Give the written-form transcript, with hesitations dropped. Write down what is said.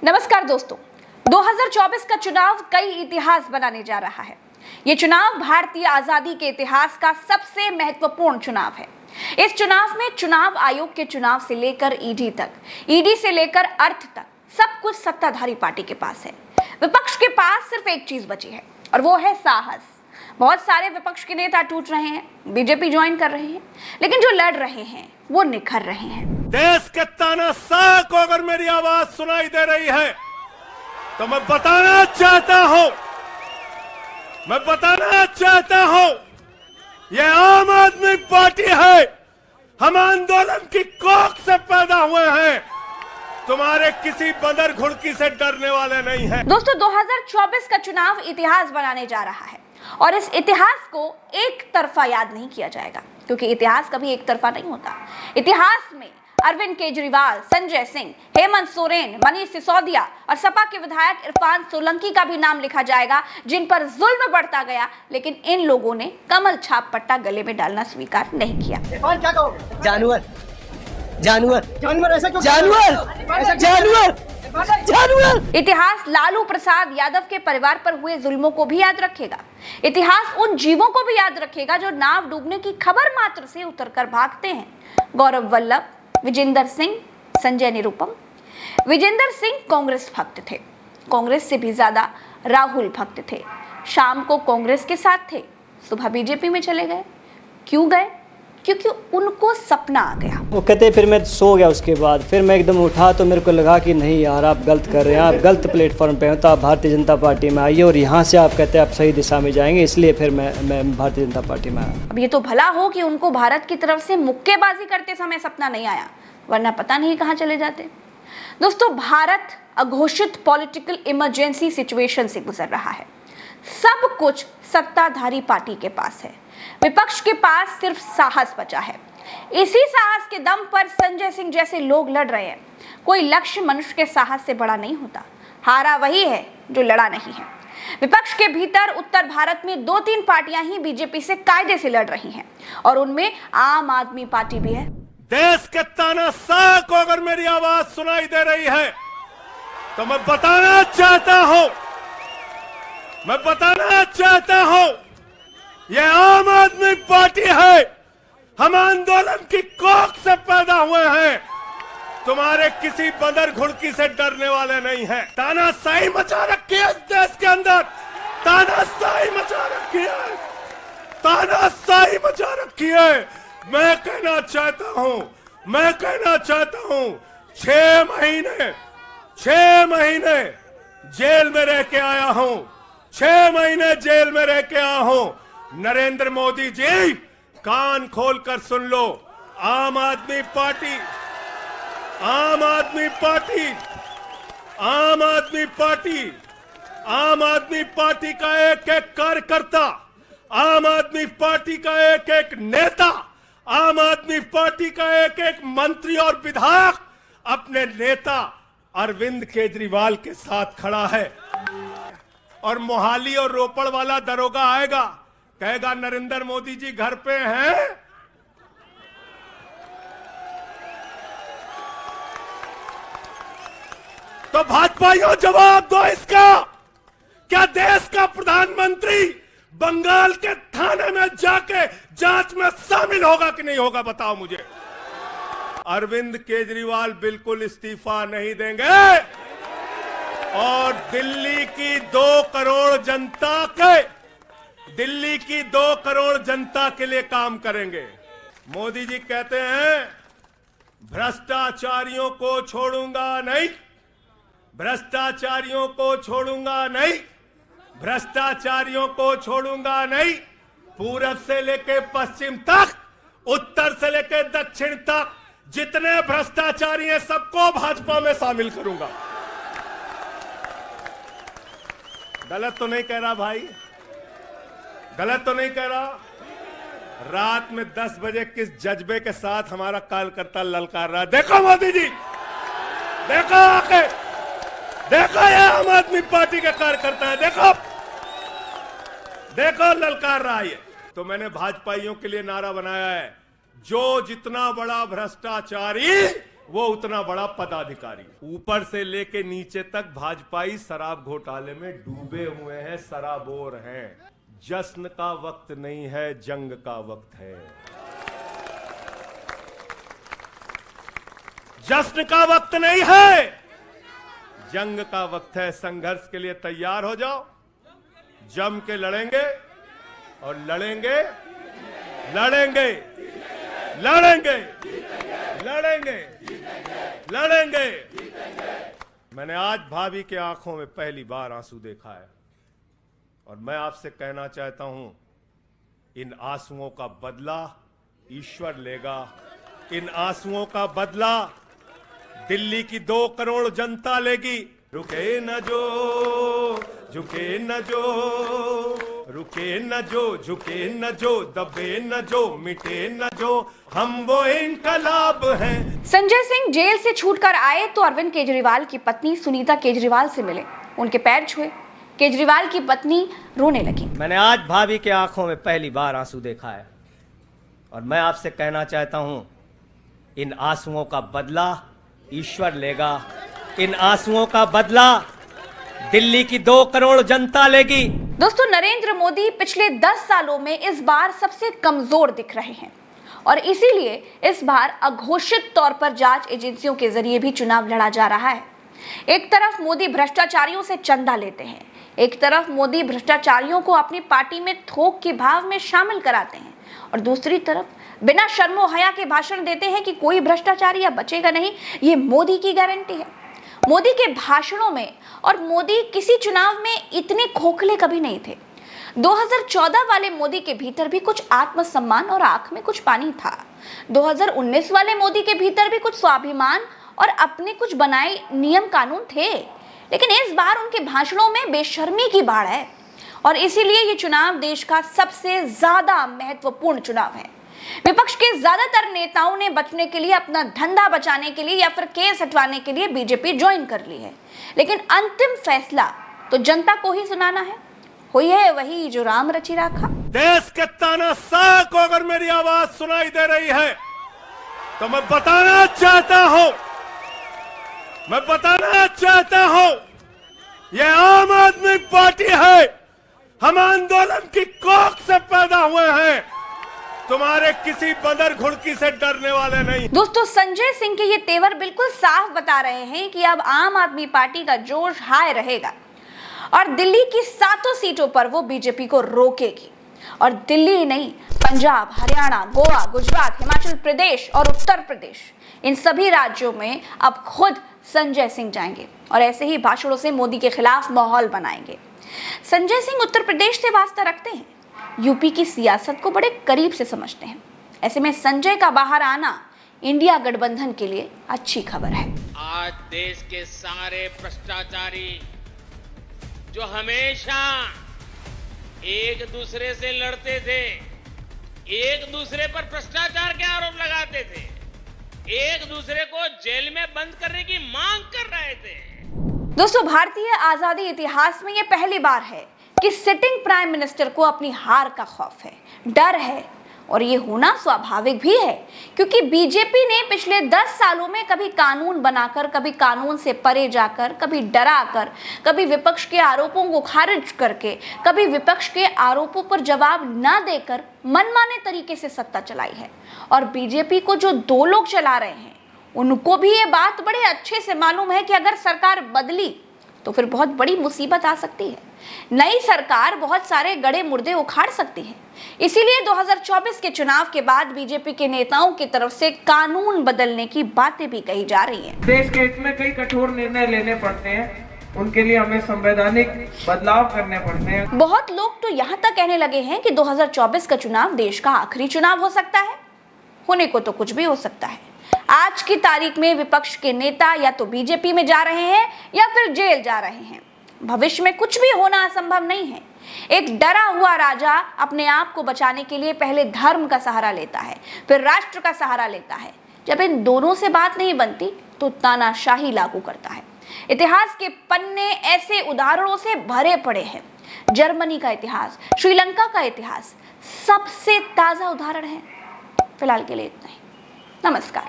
नमस्कार दोस्तों, 2024 का चुनाव कई इतिहास बनाने जा रहा है। ये चुनाव भारतीय आजादी के इतिहास का सबसे महत्वपूर्ण चुनाव है। इस चुनाव में चुनाव आयोग के चुनाव से लेकर ईडी तक, ईडी से लेकर अर्थ तक सब कुछ सत्ताधारी पार्टी के पास है। विपक्ष के पास सिर्फ एक चीज बची है और वो है साहस। बहुत सारे विपक्ष के नेता टूट रहे हैं, बीजेपी ज्वाइन कर रहे हैं, लेकिन जो लड़ रहे हैं वो निखर रहे हैं। देश के तानाशाह को अगर मेरी आवाज सुनाई दे रही है तो मैं बताना चाहता हूं, ये आम आदमी पार्टी है। हम आंदोलन की कोख से पैदा हुए हैं, तुम्हारे किसी बंदर घुड़की से डरने वाले नहीं हैं। दोस्तों, 2024 का चुनाव इतिहास बनाने जा रहा है और इस इतिहास को एक तरफा याद नहीं किया जाएगा, क्योंकि इतिहास कभी एक तरफा नहीं होता। इतिहास में अरविंद केजरीवाल, संजय सिंह, हेमंत सोरेन, मनीष सिसोदिया और सपा के विधायक इरफान सोलंकी का भी नाम लिखा जाएगा, जिन पर जुल्म बढ़ता गया, लेकिन इन लोगों ने कमल छाप पट्टा गले में डालना स्वीकार नहीं किया। क्या कहोगे? जानवर ऐसा क्यों? जानवर। इतिहास लालू प्रसाद यादव के परिवार पर हुए जुल्मों को भी याद रखेगा। इतिहास उन जीवों को भी याद रखेगा जो नाव डूबने की खबर मात्र से उतरकर भागते हैं। गौरव वल्लभ, विजेंद्र सिंह, संजय निरुपम। विजेंद्र सिंह कांग्रेस भक्त थे, कांग्रेस से भी ज्यादा राहुल भक्त थे। शाम को कांग्रेस के साथ थे, सुबह बीजेपी में चले गए। क्यों गए? क्योंकि उनको सपना आ गया। वो कहते फिर मैं सो गया, उसके बाद फिर मैं एकदम उठा तो मेरे को लगा कि नहीं यार, आप गलत कर रहे हैं, आप गलत प्लेटफॉर्म पे हो, तो आप भारतीय जनता पार्टी में आइए और यहाँ से आप कहते हैं आप सही दिशा में जाएंगे, इसलिए फिर मैं भारतीय जनता पार्टी में आया। अब ये तो भला हो कि उनको भारत की तरफ से मुक्केबाजी करते समय सपना नहीं आया, वरना पता नहीं कहाँ चले जाते। दोस्तों, भारत अघोषित पॉलिटिकल इमरजेंसी सिचुएशन से गुजर रहा है। सब कुछ सत्ताधारी पार्टी के पास है, विपक्ष के पास सिर्फ साहस बचा है। इसी साहस के दम पर संजय सिंह जैसे लोग लड़ रहे हैं। कोई लक्ष्य मनुष्य के साहस से बड़ा नहीं होता, हारा वही है जो लड़ा नहीं है। विपक्ष के भीतर उत्तर भारत में 2-3 पार्टियां ही बीजेपी से कायदे से लड़ रही हैं और उनमें आम आदमी पार्टी भी है। देश के तानाशाह को अगर मेरी आवाज सुनाई दे रही है तो मैं बताना चाहता हूं, ये आम आदमी पार्टी है। हम आंदोलन की कोख से पैदा हुए हैं, तुम्हारे किसी बंदर घुड़की से डरने वाले नहीं हैं। तानाशाही मचा रखी है इस देश के अंदर, तानाशाही मचा रखी है। मैं कहना चाहता हूं 6 महीने जेल में रह के आया हूं, 6 महीने जेल में रह के आया हूं। नरेंद्र मोदी जी, कान खोलकर सुन लो, आम आदमी पार्टी का एक एक कार्यकर्ता, आम आदमी पार्टी का एक एक नेता, आम आदमी पार्टी का एक एक मंत्री और विधायक अपने नेता अरविंद केजरीवाल के साथ खड़ा है। और मोहाली और रोपड़ वाला दरोगा आएगा, कहेगा नरेंद्र मोदी जी घर पे हैं। तो भाजपाइयों जवाब दो इसका, क्या देश का प्रधानमंत्री बंगाल के थाने में जाके जांच में शामिल होगा कि नहीं होगा? बताओ मुझे। अरविंद केजरीवाल बिल्कुल इस्तीफा नहीं देंगे और दिल्ली की 2 करोड़ जनता के लिए काम करेंगे। मोदी जी कहते हैं भ्रष्टाचारियों को छोड़ूंगा नहीं, पूरब से लेके पश्चिम तक, उत्तर से लेके दक्षिण तक जितने भ्रष्टाचारी हैं सबको भाजपा में शामिल करूंगा। गलत तो नहीं कह रहा भाई? गलत तो नहीं कह रहा? रात में 10 बजे किस जज्बे के साथ हमारा कार्यकर्ता ललकार रहा है। देखो मोदी जी, देखो आके, देखो ये आम आदमी पार्टी के कार्यकर्ता है, देखो ललकार रहा है। तो मैंने भाजपाइयों के लिए नारा बनाया है, जो जितना बड़ा भ्रष्टाचारी वो उतना बड़ा पदाधिकारी। ऊपर से लेके नीचे तक भाजपाई शराब घोटाले में डूबे हुए हैं, सराबोर हैं। जश्न का वक्त नहीं है, जंग का वक्त है। जश्न का वक्त नहीं है, जंग का वक्त है। संघर्ष के लिए तैयार हो जाओ, जम के लड़ेंगे और लड़ेंगे, लड़ेंगे, लड़ेंगे, लड़ेंगे, लड़ेंगे। मैंने आज भाभी के आंखों में पहली बार आंसू देखा है और मैं आपसे कहना चाहता हूं, इन आंसुओं का बदला ईश्वर लेगा। इन आंसुओं का बदला दिल्ली की 2 करोड़ जनता लेगी। रुके न जो, झुके न जो, रुके न जो, झुके न जो, दबे न जो, मिटे न जो, हम वो इनकलाब हैं। संजय सिंह जेल से छूटकर आए तो अरविंद केजरीवाल की पत्नी सुनीता केजरीवाल से मिले, उनके पैर छुए। केजरीवाल की पत्नी रोने लगी। मैंने आज भाभी के आंखों में पहली बार आंसू देखा है और मैं आपसे कहना चाहता हूं, इन आंसुओं का बदला ईश्वर लेगा। इन आंसुओं का बदला दिल्ली की 2 करोड़ जनता लेगी। दोस्तों, नरेंद्र मोदी पिछले 10 सालों में इस बार सबसे कमजोर दिख रहे हैं और इसीलिए इस बार अघोषित तौर पर जांच एजेंसियों के जरिए भी चुनाव लड़ा जा रहा है। एक तरफ मोदी भ्रष्टाचारियों से चंदा लेते हैं, एक तरफ मोदी भ्रष्टाचारियों को अपनी पार्टी में थोक के भाव में शामिल कराते हैं और दूसरी तरफ बिना शर्मो हया के भाषण देते हैं कि कोई भ्रष्टाचारी या बचेगा नहीं, ये मोदी की गारंटी है। मोदी के भाषणों में, और मोदी किसी चुनाव में इतने खोखले कभी नहीं थे। 2014 वाले मोदी के भीतर भी कुछ आत्मसम्मान और आंख में कुछ पानी था। 2019 वाले मोदी के भीतर भी कुछ स्वाभिमान और अपने कुछ बनाए नियम कानून थे, लेकिन इस बार उनके भाषणों में बेशर्मी की बाढ़ है और इसीलिए ये चुनाव देश का सबसे ज्यादा महत्वपूर्ण चुनाव है। विपक्ष के ज्यादातर नेताओं ने बचने के लिए, अपना धंधा बचाने के लिए या फिर केस हटवाने के लिए बीजेपी ज्वाइन कर ली है, लेकिन अंतिम फैसला तो जनता को ही सुनाना है। हुई है वही जो राम रचि राखा। देश के तानाशाह को अगर मेरी आवाज सुनाई दे रही है तो मैं बताना चाहता हूं, ये आम आदमी पार्टी है। हम आंदोलन की कोख से पैदा हुए हैं, तुम्हारे किसी बंदर घुड़की से डरने वाले नहीं। दोस्तों, संजय सिंह के ये तेवर बिल्कुल साफ बता रहे हैं कि अब आम आदमी पार्टी का जोश हाई रहेगा और दिल्ली की 7 सीटों पर वो बीजेपी को रोकेगी। और दिल्ली ही नहीं, पंजाब, हरियाणा, गोवा, गुजरात, हिमाचल प्रदेश और उत्तर प्रदेश, इन सभी राज्यों में अब खुद संजय सिंह जाएंगे और ऐसे ही भाषणों से मोदी के खिलाफ माहौल बनाएंगे। संजय सिंह उत्तर प्रदेश से वास्ता रखते हैं, यूपी की सियासत को बड़े करीब से समझते हैं। ऐसे में संजय का बाहर आना इंडिया गठबंधन के लिए अच्छी खबर है। आज देश के सारे भ्रष्टाचारी जो हमेशा एक दूसरे से लड़ते थे, एक दूसरे पर भ्रष्टाचार के आरोप लगाते थे, एक दूसरे को जेल में बंद करने की मांग कर रहे थे। दोस्तों, भारतीय आजादी इतिहास में यह पहली बार है कि सिटिंग प्राइम मिनिस्टर को अपनी हार का खौफ है, डर है, और ये होना स्वाभाविक भी है क्योंकि बीजेपी ने पिछले 10 सालों में कभी कानून बनाकर, कभी कानून से परे जाकर, कभी डराकर, कभी विपक्ष के आरोपों को खारिज करके, कभी विपक्ष के आरोपों पर जवाब ना देकर मनमाने तरीके से सत्ता चलाई है। और बीजेपी को जो 2 लोग चला रहे हैं उनको भी ये बात बड़े अच्छे से मालूम है कि अगर सरकार बदली तो फिर बहुत बड़ी मुसीबत आ सकती है। नई सरकार बहुत सारे गड़े मुर्दे उखाड़ सकती है। इसीलिए 2024 के चुनाव के बाद बीजेपी के नेताओं की तरफ से कानून बदलने की बातें भी कही जा रही हैं। देश के हित में कई कठोर निर्णय लेने पड़ते हैं, उनके लिए हमें संवैधानिक बदलाव करने पड़ते हैं। बहुत लोग तो यहाँ तक कहने लगे हैं कि 2024 का चुनाव देश का आखिरी चुनाव हो सकता है। होने को तो कुछ भी हो सकता है। आज की तारीख में विपक्ष के नेता या तो बीजेपी में जा रहे हैं या फिर जेल जा रहे हैं। भविष्य में कुछ भी होना असंभव नहीं है। एक डरा हुआ राजा अपने आप को बचाने के लिए पहले धर्म का सहारा लेता है, फिर राष्ट्र का सहारा लेता है। जब इन दोनों से बात नहीं बनती तो तानाशाही लागू करता है। इतिहास के पन्ने ऐसे उदाहरणों से भरे पड़े हैं। जर्मनी का इतिहास, श्रीलंका का इतिहास सबसे ताजा उदाहरण है। फिलहाल के लिए इतना ही। नमस्कार।